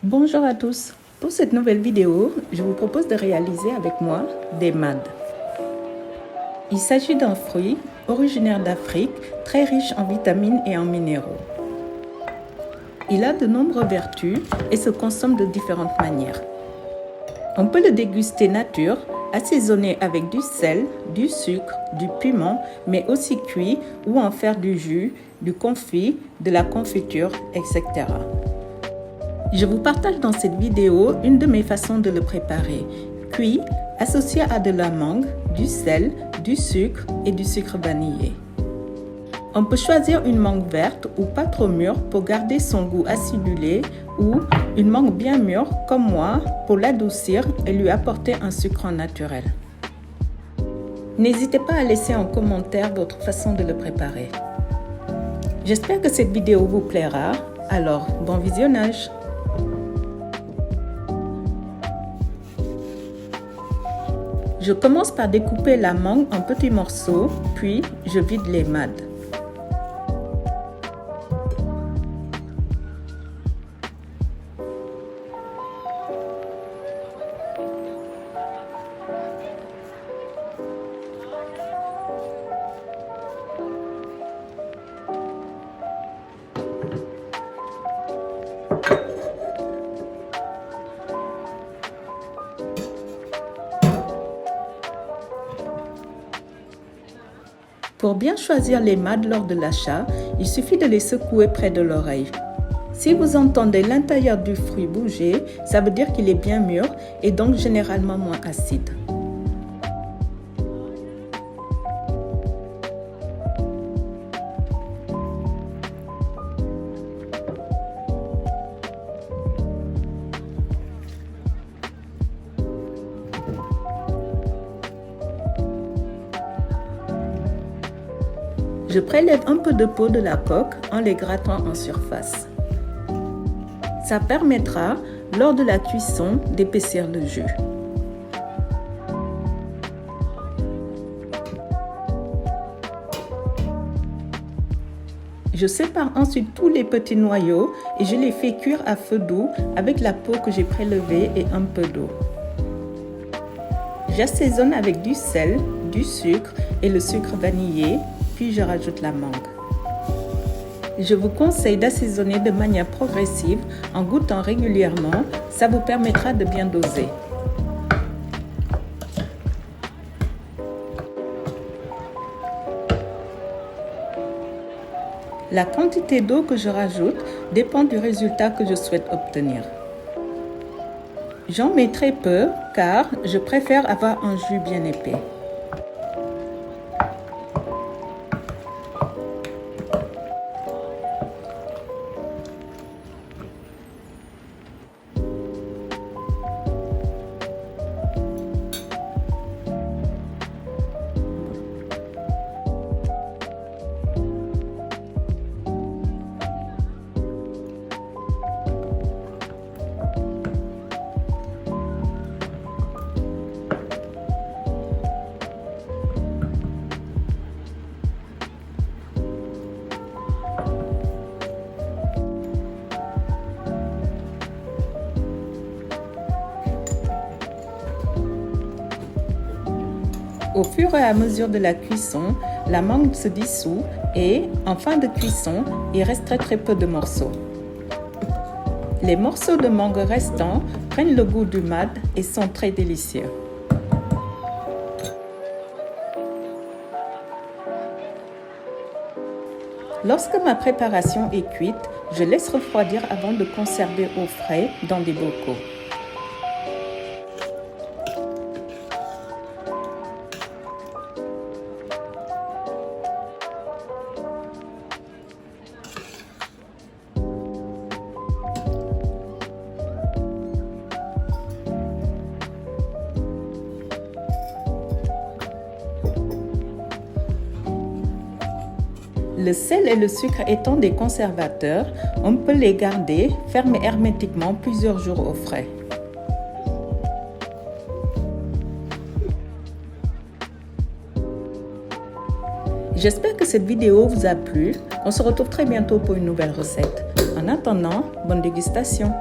Bonjour à tous. Pour cette nouvelle vidéo, je vous propose de réaliser avec moi des mad. Il s'agit d'un fruit originaire d'Afrique, très riche en vitamines et en minéraux. Il a de nombreuses vertus et se consomme de différentes manières. On peut le déguster nature, assaisonné avec du sel, du sucre, du piment, mais aussi cuit ou en faire du jus, du confit, de la confiture, etc. Je vous partage dans cette vidéo une de mes façons de le préparer. Cuit, associé à de la mangue, du sel, du sucre et du sucre vanillé. On peut choisir une mangue verte ou pas trop mûre pour garder son goût acidulé ou une mangue bien mûre comme moi pour l'adoucir et lui apporter un sucre naturel. N'hésitez pas à laisser en commentaire votre façon de le préparer. J'espère que cette vidéo vous plaira, alors bon visionnage! Je commence par découper la mangue en petits morceaux, puis je vide les mad. Pour bien choisir les mad lors de l'achat, il suffit de les secouer près de l'oreille. Si vous entendez l'intérieur du fruit bouger, ça veut dire qu'il est bien mûr et donc généralement moins acide. Je prélève un peu de peau de la coque en les grattant en surface. Ça permettra, lors de la cuisson, d'épaissir le jus. Je sépare ensuite tous les petits noyaux et je les fais cuire à feu doux avec la peau que j'ai prélevée et un peu d'eau. J'assaisonne avec du sel, du sucre et le sucre vanillé, puis je rajoute la mangue. Je vous conseille d'assaisonner de manière progressive en goûtant régulièrement, ça vous permettra de bien doser. La quantité d'eau que je rajoute dépend du résultat que je souhaite obtenir. J'en mets très peu car je préfère avoir un jus bien épais. Au fur et à mesure de la cuisson, la mangue se dissout et, en fin de cuisson, il reste très peu de morceaux. Les morceaux de mangue restants prennent le goût du mad et sont très délicieux. Lorsque ma préparation est cuite, je laisse refroidir avant de conserver au frais dans des bocaux. Le sel et le sucre étant des conservateurs, on peut les garder fermés hermétiquement plusieurs jours au frais. J'espère que cette vidéo vous a plu. On se retrouve très bientôt pour une nouvelle recette. En attendant, bonne dégustation!